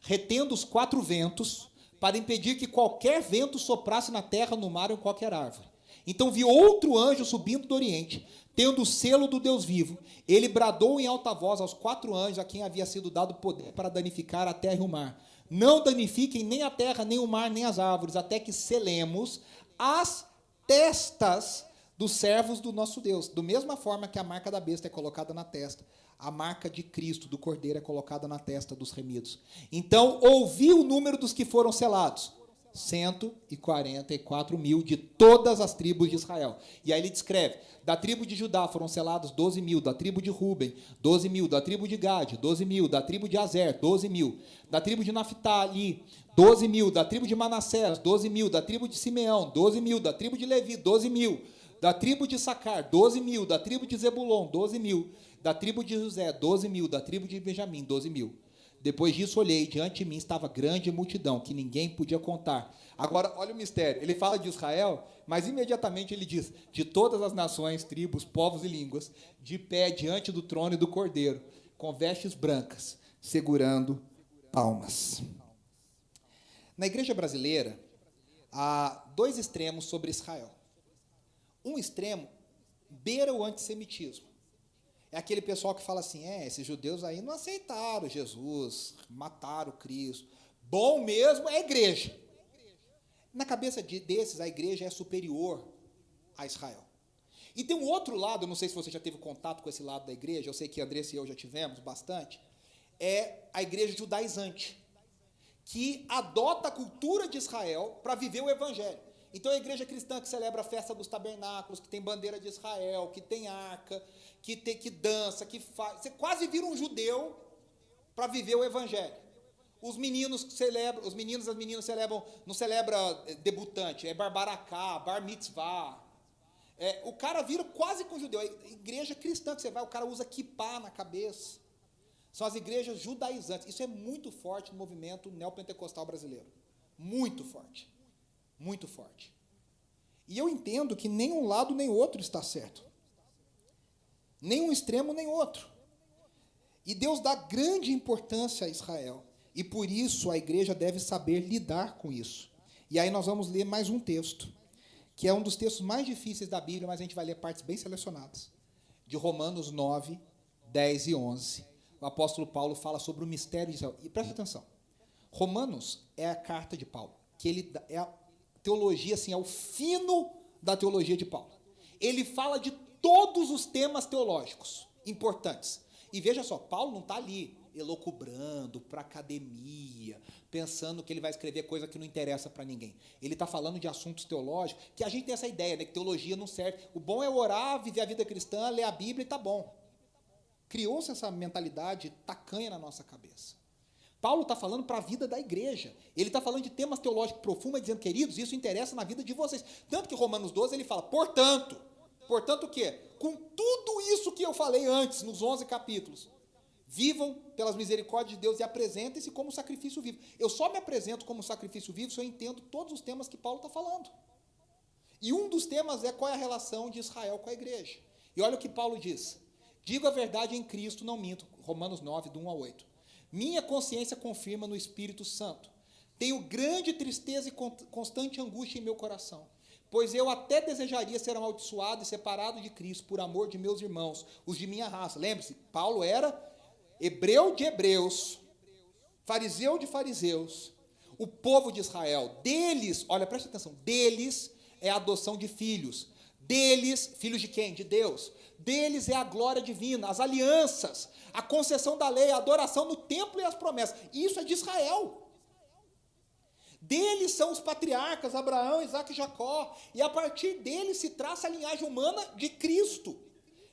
Speaker 1: retendo os 4 ventos, para impedir que qualquer vento soprasse na terra, no mar ou em qualquer árvore. Então vi outro anjo subindo do Oriente, tendo o selo do Deus vivo. Ele bradou em alta voz aos 4 anjos a quem havia sido dado poder para danificar a terra e o mar. Não danifiquem nem a terra, nem o mar, nem as árvores, até que selemos as testas dos servos do nosso Deus. Da mesma forma que a marca da besta é colocada na testa, a marca de Cristo, do Cordeiro, é colocada na testa dos remidos. Então, ouvi o número dos que foram selados. 144 mil de todas as tribos de Israel. E aí ele descreve, da tribo de Judá foram selados 12 mil, da tribo de Ruben, 12 mil, da tribo de Gade, 12 mil, da tribo de Azer, 12 mil, da tribo de Naftali, 12 mil, da tribo de Manassés, 12 mil, da tribo de Simeão, 12 mil, da tribo de Levi, 12 mil, da tribo de Sacar, 12 mil, da tribo de Zebulon, 12 mil, da tribo de José, 12 mil, da tribo de Benjamim, 12 mil. Depois disso olhei, diante de mim estava grande multidão, que ninguém podia contar. Agora, olha o mistério. Ele fala de Israel, mas imediatamente ele diz, de todas as nações, tribos, povos e línguas, de pé diante do trono e do Cordeiro, com vestes brancas, segurando palmas. Na igreja brasileira, há dois extremos sobre Israel. Um extremo beira o antissemitismo. É aquele pessoal que fala assim, esses judeus aí não aceitaram Jesus, mataram Cristo. Bom mesmo é a igreja. Na cabeça desses, a igreja é superior a Israel. E tem um outro lado, eu não sei se você já teve contato com esse lado da igreja, eu sei que Andressa e eu já tivemos bastante, é a igreja judaizante, que adota a cultura de Israel para viver o evangelho. Então, a igreja cristã que celebra a festa dos tabernáculos, que tem bandeira de Israel, que tem arca, que dança, que faz... Você quase vira um judeu para viver o evangelho. Os meninos celebram, as meninas celebram, não celebra debutante, é barbaracá, bar mitzvah. O cara vira quase com judeu. A igreja cristã que você vai, o cara usa kippá na cabeça. São as igrejas judaizantes. Isso é muito forte no movimento neopentecostal brasileiro. Muito forte. Muito forte. E eu entendo que nem um lado nem outro está certo. Nem um extremo nem outro. E Deus dá grande importância a Israel. E por isso a igreja deve saber lidar com isso. E aí nós vamos ler mais um texto, que é um dos textos mais difíceis da Bíblia, mas a gente vai ler partes bem selecionadas. De Romanos 9, 10 e 11. O apóstolo Paulo fala sobre o mistério de Israel. E presta atenção. Romanos é a carta de Paulo, que ele é a teologia, assim, é o fino da teologia de Paulo. Ele fala de todos os temas teológicos importantes. E veja só, Paulo não está ali elocubrando para academia, pensando que ele vai escrever coisa que não interessa para ninguém. Ele está falando de assuntos teológicos, que a gente tem essa ideia, né, que teologia não serve. O bom é orar, viver a vida cristã, ler a Bíblia e está bom. Criou-se essa mentalidade tacanha na nossa cabeça. Paulo está falando para a vida da igreja. Ele está falando de temas teológicos profundos, dizendo, queridos, isso interessa na vida de vocês. Tanto que Romanos 12 ele fala, portanto o quê? Com tudo isso que eu falei antes, nos 11 capítulos, vivam pelas misericórdias de Deus e apresentem-se como sacrifício vivo. Eu só me apresento como sacrifício vivo se eu entendo todos os temas que Paulo está falando. E um dos temas é qual é a relação de Israel com a igreja. E olha o que Paulo diz. Digo a verdade em Cristo, não minto. Romanos 9, do 1 a 8. Minha consciência confirma no Espírito Santo. Tenho grande tristeza e constante angústia em meu coração, pois eu até desejaria ser amaldiçoado e separado de Cristo por amor de meus irmãos, os de minha raça. Lembre-se, Paulo era hebreu de hebreus, fariseu de fariseus, o povo de Israel. Deles, olha, presta atenção, deles é a adoção de filhos. Deles, filhos de quem? De Deus. Deles é a glória divina, as alianças, a concessão da lei, a adoração no templo e as promessas. Isso é de Israel. Deles são os patriarcas, Abraão, Isaac e Jacó. E a partir deles se traça a linhagem humana de Cristo,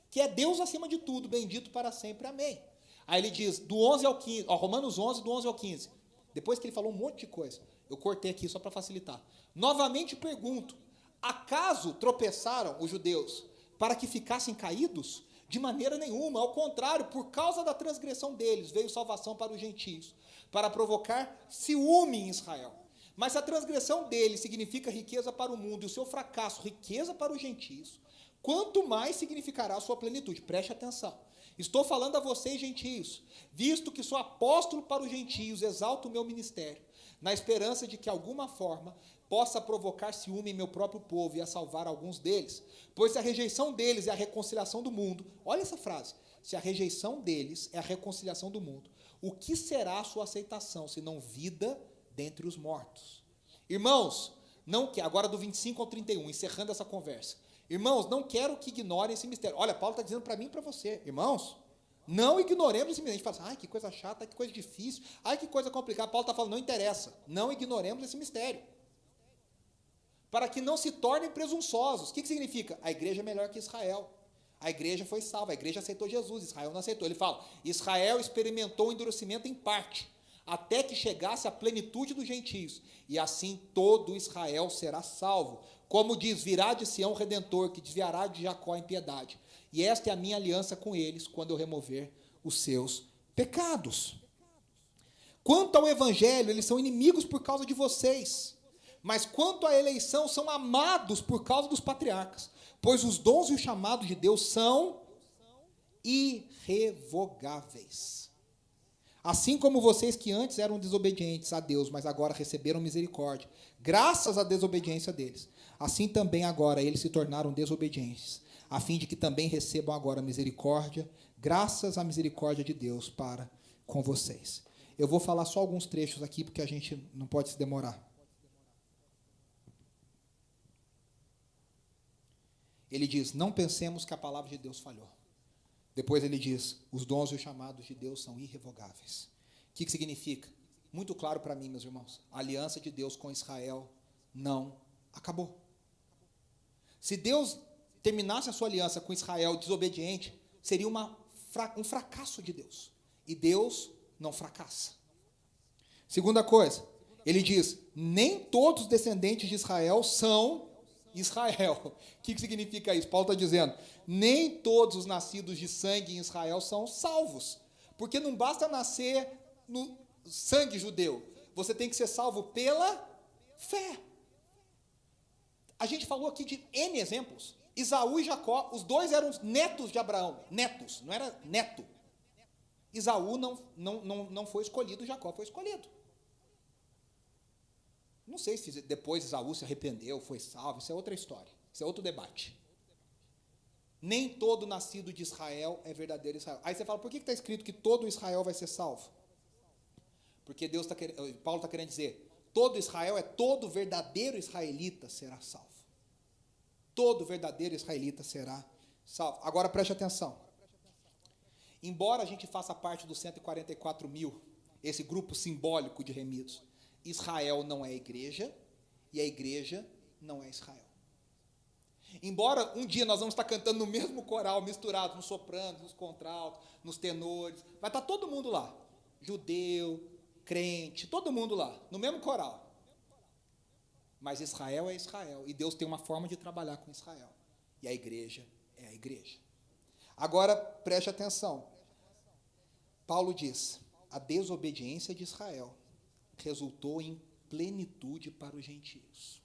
Speaker 1: que é Deus acima de tudo, bendito para sempre, amém. Aí ele diz, do 11 ao 15, Romanos 11, do 11 ao 15. Depois que ele falou um monte de coisa, eu cortei aqui só para facilitar. Novamente pergunto, acaso tropeçaram os judeus para que ficassem caídos? De maneira nenhuma, ao contrário, por causa da transgressão deles, veio salvação para os gentios, para provocar ciúme em Israel. Mas se a transgressão deles significa riqueza para o mundo, e o seu fracasso, riqueza para os gentios, quanto mais significará a sua plenitude? Preste atenção. Estou falando a vocês, gentios, visto que sou apóstolo para os gentios, exalto o meu ministério, na esperança de que, alguma forma, possa provocar ciúme em meu próprio povo e a salvar alguns deles. Pois se a rejeição deles é a reconciliação do mundo, olha essa frase, se a rejeição deles é a reconciliação do mundo, o que será a sua aceitação, senão vida dentre os mortos? Irmãos, não que agora do 25 ao 31, encerrando essa conversa. Irmãos, não quero que ignorem esse mistério. Olha, Paulo está dizendo para mim e para você, irmãos, não ignoremos esse mistério. A gente fala assim, ai, que coisa chata, que coisa difícil, ai, que coisa complicada. Paulo está falando, não interessa, não ignoremos esse mistério, para que não se tornem presunçosos. O que significa? A igreja é melhor que Israel. A igreja foi salva, a igreja aceitou Jesus, Israel não aceitou. Ele fala, Israel experimentou o endurecimento em parte, até que chegasse a plenitude dos gentios, e assim todo Israel será salvo. Como diz, virá de Sião o Redentor, que desviará de Jacó em piedade. E esta é a minha aliança com eles, quando eu remover os seus pecados. Quanto ao evangelho, eles são inimigos por causa de vocês. Mas quanto à eleição, são amados por causa dos patriarcas. Pois os dons e o chamado de Deus são irrevogáveis. Assim como vocês que antes eram desobedientes a Deus, mas agora receberam misericórdia, graças à desobediência deles, assim também agora eles se tornaram desobedientes, a fim de que também recebam agora misericórdia, graças à misericórdia de Deus para com vocês. Eu vou falar só alguns trechos aqui, porque a gente não pode se demorar. Ele diz, não pensemos que a palavra de Deus falhou. Depois ele diz, os dons e os chamados de Deus são irrevogáveis. O que significa? Muito claro para mim, meus irmãos. A aliança de Deus com Israel não acabou. Se Deus terminasse a sua aliança com Israel desobediente, seria um fracasso de Deus. E Deus não fracassa. Segunda coisa, ele diz, nem todos os descendentes de Israel são Israel. O que significa isso? Paulo está dizendo, nem todos os nascidos de sangue em Israel são salvos. Porque não basta nascer no sangue judeu. Você tem que ser salvo pela fé. A gente falou aqui de N exemplos. Esaú e Jacó, os dois eram netos de Abraão. Netos, não era neto. Esaú não foi escolhido, Jacó foi escolhido. Não sei se depois Esaú se arrependeu, foi salvo, isso é outra história, isso é outro debate. Nem todo nascido de Israel é verdadeiro Israel. Aí você fala, por que está escrito que todo Israel vai ser salvo? Porque Paulo está querendo dizer, todo Israel todo verdadeiro israelita será salvo. Todo verdadeiro israelita será salvo. Agora preste atenção. Embora a gente faça parte dos 144 mil, esse grupo simbólico de remidos, Israel não é igreja, e a igreja não é Israel. Embora um dia nós vamos estar cantando no mesmo coral, misturados, nos sopranos, nos contraltos, nos tenores, vai estar todo mundo lá, judeu, crente, todo mundo lá, no mesmo coral. Mas Israel é Israel, e Deus tem uma forma de trabalhar com Israel, e a igreja é a igreja. Agora, preste atenção, Paulo diz, a desobediência de Israel resultou em plenitude para os gentios.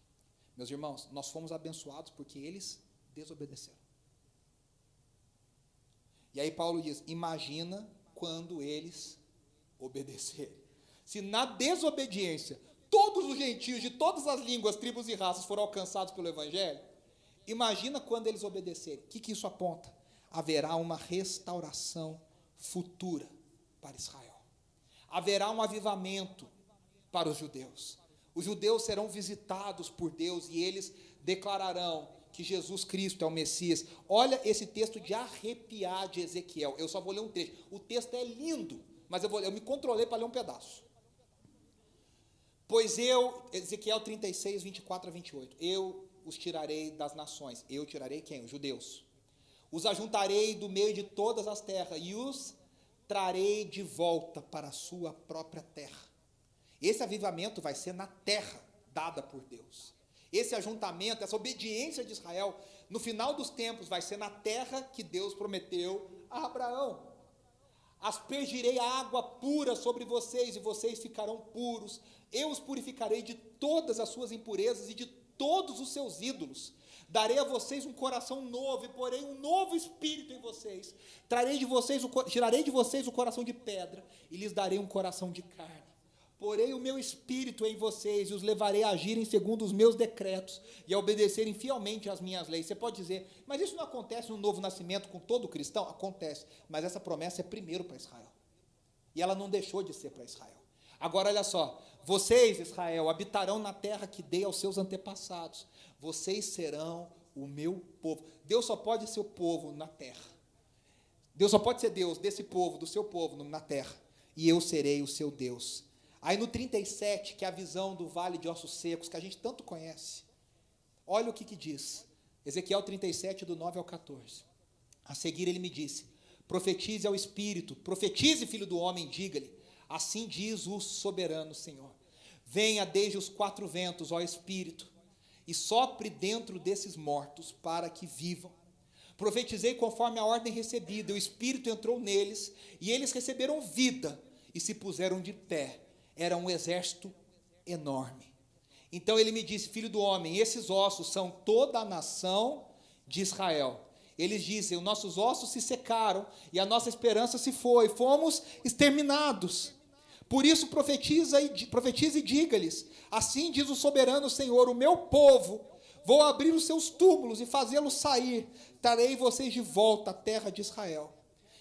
Speaker 1: Meus irmãos, nós fomos abençoados porque eles desobedeceram. E aí Paulo diz, imagina quando eles obedecerem. Se na desobediência, todos os gentios de todas as línguas, tribos e raças foram alcançados pelo Evangelho, imagina quando eles obedecerem. O que isso aponta? Haverá uma restauração futura para Israel. Haverá um avivamento para os judeus. Os judeus serão visitados por Deus e eles declararão que Jesus Cristo é o Messias. Olha esse texto de arrepiar de Ezequiel. Eu só vou ler um trecho. O texto é lindo, mas eu me controlei para ler um pedaço. Pois Ezequiel 36, 24 a 28. Eu os tirarei das nações. Eu tirarei quem? Os judeus. Os ajuntarei do meio de todas as terras e os trarei de volta para a sua própria terra. Esse avivamento vai ser na terra dada por Deus. Esse ajuntamento, essa obediência de Israel, no final dos tempos, vai ser na terra que Deus prometeu a Abraão. Aspergirei água pura sobre vocês, e vocês ficarão puros. Eu os purificarei de todas as suas impurezas e de todos os seus ídolos. Darei a vocês um coração novo, e porei um novo espírito em vocês. Tirarei de vocês o coração de pedra, e lhes darei um coração de carne. Porei o meu espírito em vocês e os levarei a agirem segundo os meus decretos e a obedecerem fielmente às minhas leis. Você pode dizer, mas isso não acontece no novo nascimento com todo cristão? Acontece, mas essa promessa é primeiro para Israel. E ela não deixou de ser para Israel. Agora, olha só, vocês, Israel, habitarão na terra que dei aos seus antepassados. Vocês serão o meu povo. Deus só pode ser o povo na terra. Deus só pode ser Deus desse povo, do seu povo na terra. E eu serei o seu Deus. Aí no 37, que é a visão do vale de ossos secos, que a gente tanto conhece, olha o que diz, Ezequiel 37, do 9 ao 14, a seguir ele me disse, profetize ao Espírito, profetize, filho do homem, diga-lhe, assim diz o soberano Senhor, venha desde os 4 ventos, ó Espírito, e sopre dentro desses mortos, para que vivam. Profetizei conforme a ordem recebida, o Espírito entrou neles, e eles receberam vida, e se puseram de pé, era um exército enorme. Então ele me disse: filho do homem, esses ossos são toda a nação de Israel. Eles dizem: os nossos ossos se secaram e a nossa esperança se foi, fomos exterminados. Por isso profetize e diga-lhes: assim diz o soberano Senhor, o meu povo, vou abrir os seus túmulos e fazê-los sair, trarei vocês de volta à terra de Israel.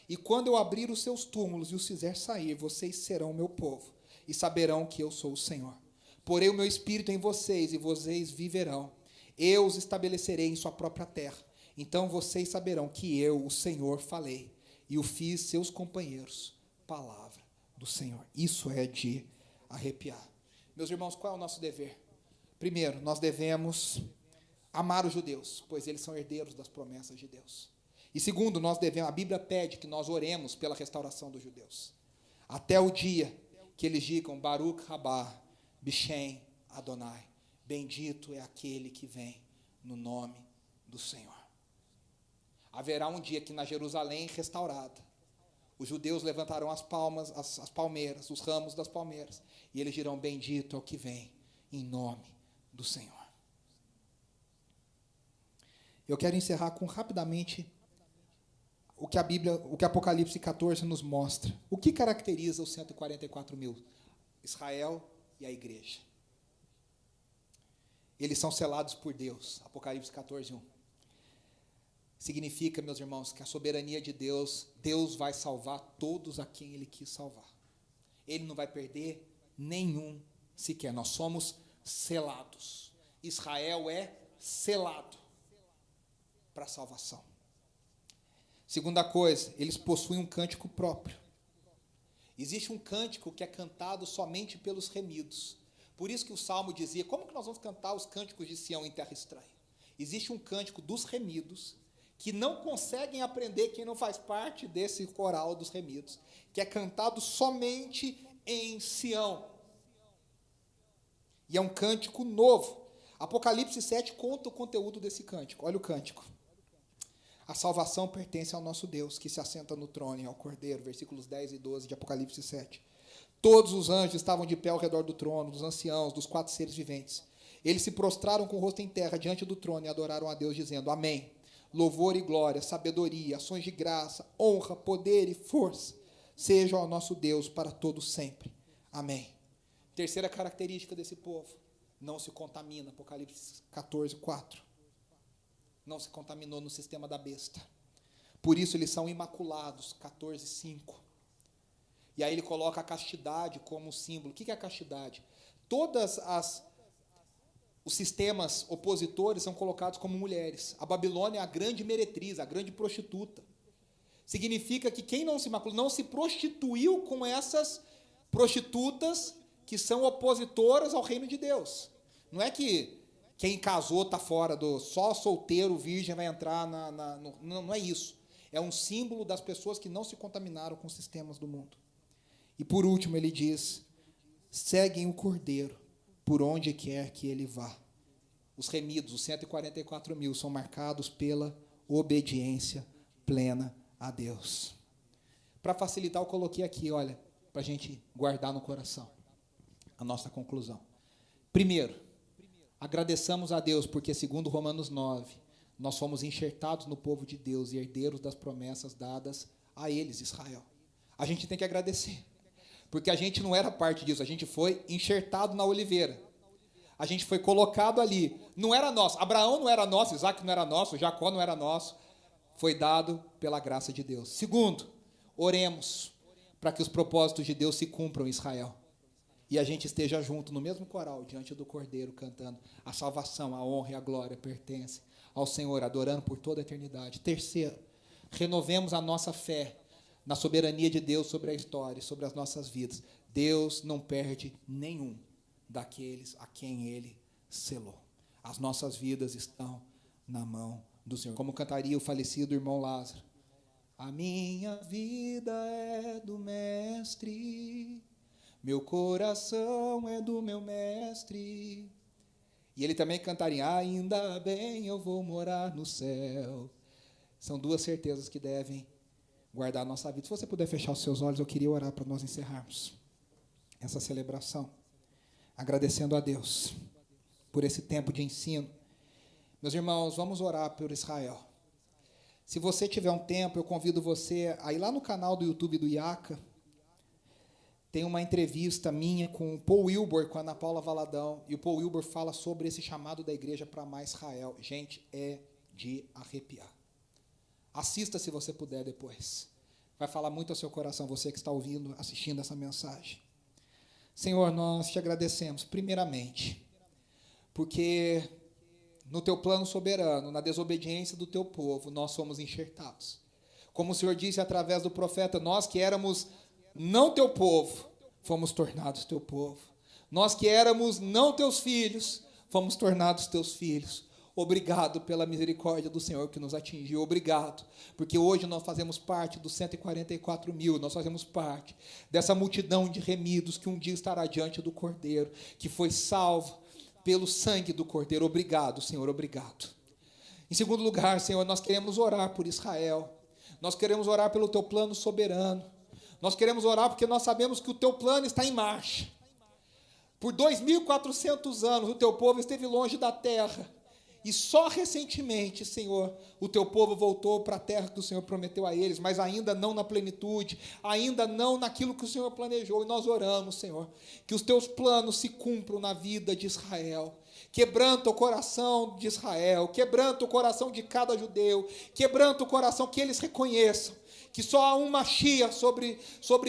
Speaker 1: E quando eu abrir os seus túmulos e os fizer sair, vocês serão meu povo, e saberão que eu sou o Senhor. Porei o meu espírito em vocês, e vocês viverão. Eu os estabelecerei em sua própria terra. Então vocês saberão que eu, o Senhor, falei, e o fiz seus companheiros. Palavra do Senhor. Isso é de arrepiar. Meus irmãos, qual é o nosso dever? Primeiro, nós devemos amar os judeus, pois eles são herdeiros das promessas de Deus. E segundo, nós devemos, a Bíblia pede que nós oremos pela restauração dos judeus, até o dia que eles digam: Baruch Rabá, Bishem Adonai, bendito é aquele que vem no nome do Senhor. Haverá um dia que na Jerusalém restaurada, os judeus levantarão as palmas, as palmeiras, os ramos das palmeiras, e eles dirão: bendito é o que vem em nome do Senhor. Eu quero encerrar com rapidamente o que a Bíblia, o que Apocalipse 14 nos mostra. O que caracteriza os 144 mil? Israel e a igreja. Eles são selados por Deus. Apocalipse 14, 1. Significa, meus irmãos, que a soberania de Deus, Deus vai salvar todos a quem Ele quis salvar. Ele não vai perder nenhum sequer. Nós somos selados. Israel é selado para a salvação. Segunda coisa, eles possuem um cântico próprio. Existe um cântico que é cantado somente pelos remidos. Por isso que o Salmo dizia: como que nós vamos cantar os cânticos de Sião em terra estranha? Existe um cântico dos remidos, que não conseguem aprender quem não faz parte desse coral dos remidos, que é cantado somente em Sião. E é um cântico novo. Apocalipse 7 conta o conteúdo desse cântico. Olha o cântico. A salvação pertence ao nosso Deus, que se assenta no trono e ao Cordeiro, versículos 10 e 12 de Apocalipse 7. Todos os anjos estavam de pé ao redor do trono, dos anciãos, dos 4 seres viventes. Eles se prostraram com o rosto em terra diante do trono e adoraram a Deus, dizendo: amém. Louvor e glória, sabedoria, ações de graça, honra, poder e força sejam ao nosso Deus para todo sempre. Amém. Terceira característica desse povo: não se contamina. Apocalipse 14, 4. Não se contaminou no sistema da besta. Por isso eles são imaculados. 14, 5. E aí ele coloca a castidade como símbolo. O que é a castidade? Os sistemas opositores são colocados como mulheres. A Babilônia é a grande meretriz, a grande prostituta. Significa que quem não se imaculou, não se prostituiu com essas prostitutas que são opositoras ao reino de Deus. Não é que quem casou está fora do... Só solteiro, virgem vai entrar não é isso. É um símbolo das pessoas que não se contaminaram com os sistemas do mundo. E por último ele diz: seguem o Cordeiro por onde quer que ele vá. Os remidos, os 144 mil, são marcados pela obediência plena a Deus. Para facilitar, eu coloquei aqui, olha, para a gente guardar no coração a nossa conclusão. Primeiro, agradeçamos a Deus, porque segundo Romanos 9, nós fomos enxertados no povo de Deus e herdeiros das promessas dadas a eles, Israel. A gente tem que agradecer, porque a gente não era parte disso, a gente foi enxertado na oliveira. A gente foi colocado ali. Não era nosso. Abraão não era nosso, Isaac não era nosso, Jacó não era nosso. Foi dado pela graça de Deus. Segundo, oremos para que os propósitos de Deus se cumpram em Israel. E a gente esteja junto, no mesmo coral, diante do Cordeiro, cantando: a salvação, a honra e a glória pertencem ao Senhor, adorando por toda a eternidade. Terceiro, renovemos a nossa fé na soberania de Deus sobre a história, sobre as nossas vidas. Deus não perde nenhum daqueles a quem Ele selou. As nossas vidas estão na mão do Senhor. Como cantaria o falecido irmão Lázaro: a minha vida é do Mestre, meu coração é do meu Mestre. E ele também cantaria: ainda bem eu vou morar no céu. São duas certezas que devem guardar a nossa vida. Se você puder fechar os seus olhos, eu queria orar para nós encerrarmos. essa celebração, agradecendo a Deus por esse tempo de ensino. Meus irmãos, vamos orar por Israel. Se você tiver um tempo, eu convido você a ir lá no canal do YouTube do IACA. Tem uma entrevista minha com o Paul Wilbur, com a Ana Paula Valadão, e o Paul Wilbur fala sobre esse chamado da igreja para amar Israel. Gente, é de arrepiar. Assista se você puder depois. Vai falar muito ao seu coração, você que está ouvindo, assistindo essa mensagem. Senhor, nós te agradecemos, primeiramente, porque no teu plano soberano, na desobediência do teu povo, nós fomos enxertados. Como o Senhor disse através do profeta, nós que éramos não teu povo, fomos tornados teu povo. Nós que éramos não teus filhos, fomos tornados teus filhos. Obrigado pela misericórdia do Senhor que nos atingiu. Obrigado, porque hoje nós fazemos parte dos 144 mil, nós fazemos parte dessa multidão de remidos que um dia estará diante do Cordeiro, que foi salvo pelo sangue do Cordeiro. Obrigado, Senhor, obrigado. Em segundo lugar, Senhor, nós queremos orar por Israel. Nós queremos orar pelo teu plano soberano. Nós queremos orar porque nós sabemos que o teu plano está em marcha. Por 2.400 anos o teu povo esteve longe da terra. E só recentemente, Senhor, o teu povo voltou para a terra que o Senhor prometeu a eles, mas ainda não na plenitude, ainda não naquilo que o Senhor planejou. E nós oramos, Senhor, que os teus planos se cumpram na vida de Israel. Quebranta o coração de Israel, quebranta o coração de cada judeu, quebranta o coração que eles reconheçam que só há um Mashiach sobre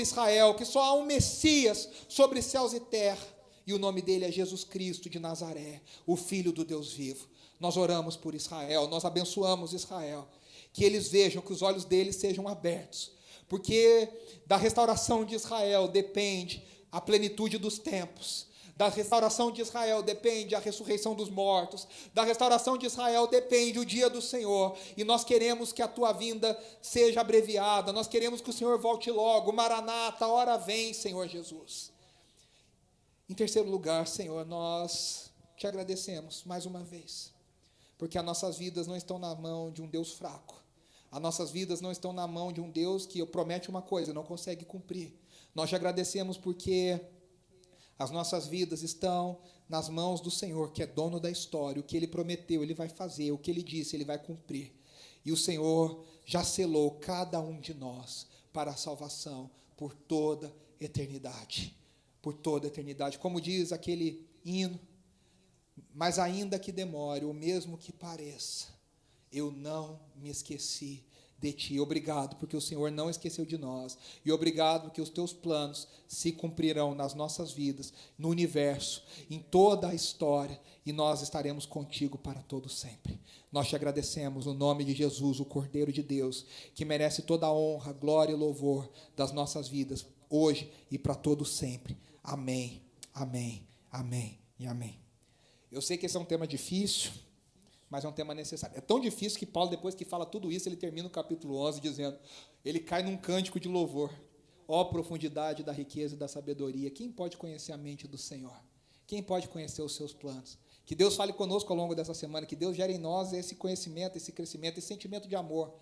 Speaker 1: Israel, que só há um Messias sobre céus e terra, e o nome dele é Jesus Cristo de Nazaré, o Filho do Deus vivo. Nós oramos por Israel, nós abençoamos Israel, que eles vejam, que os olhos deles sejam abertos, porque da restauração de Israel depende a plenitude dos tempos. Da restauração de Israel depende a ressurreição dos mortos. Da restauração de Israel depende o dia do Senhor. E nós queremos que a tua vinda seja abreviada. Nós queremos que o Senhor volte logo. Maranata, a hora vem, Senhor Jesus. Em terceiro lugar, Senhor, nós te agradecemos mais uma vez, porque as nossas vidas não estão na mão de um Deus fraco. As nossas vidas não estão na mão de um Deus que promete uma coisa e não consegue cumprir. Nós te agradecemos porque as nossas vidas estão nas mãos do Senhor, que é dono da história. O que Ele prometeu, Ele vai fazer. O que Ele disse, Ele vai cumprir. E o Senhor já selou cada um de nós para a salvação por toda eternidade. Por toda eternidade. Como diz aquele hino, mas ainda que demore, ou mesmo que pareça, eu não me esqueci de ti. Obrigado, porque o Senhor não esqueceu de nós. E obrigado, porque os teus planos se cumprirão nas nossas vidas, no universo, em toda a história, e nós estaremos contigo para todo sempre. Nós te agradecemos no nome de Jesus, o Cordeiro de Deus, que merece toda a honra, glória e louvor das nossas vidas, hoje e para todo sempre. Amém, amém, amém e amém. Eu sei que esse é um tema difícil, mas é um tema necessário. É tão difícil que Paulo, depois que fala tudo isso, ele termina o capítulo 11 dizendo, ele cai num cântico de louvor. Ó profundidade da riqueza e da sabedoria, quem pode conhecer a mente do Senhor? Quem pode conhecer os seus planos? Que Deus fale conosco ao longo dessa semana, que Deus gere em nós esse conhecimento, esse crescimento, esse sentimento de amor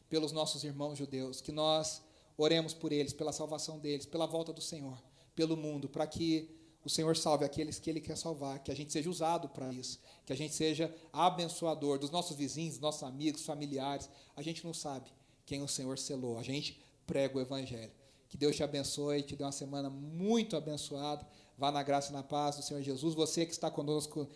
Speaker 1: pelos nossos irmãos judeus, que nós oremos por eles, pela salvação deles, pela volta do Senhor, pelo mundo, para que o Senhor salve aqueles que Ele quer salvar, que a gente seja usado para isso, que a gente seja abençoador dos nossos vizinhos, dos nossos amigos, familiares. A gente não sabe quem o Senhor selou, a gente prega o Evangelho. Que Deus te abençoe, te dê uma semana muito abençoada. Vá na graça e na paz do Senhor Jesus. Você que está conosco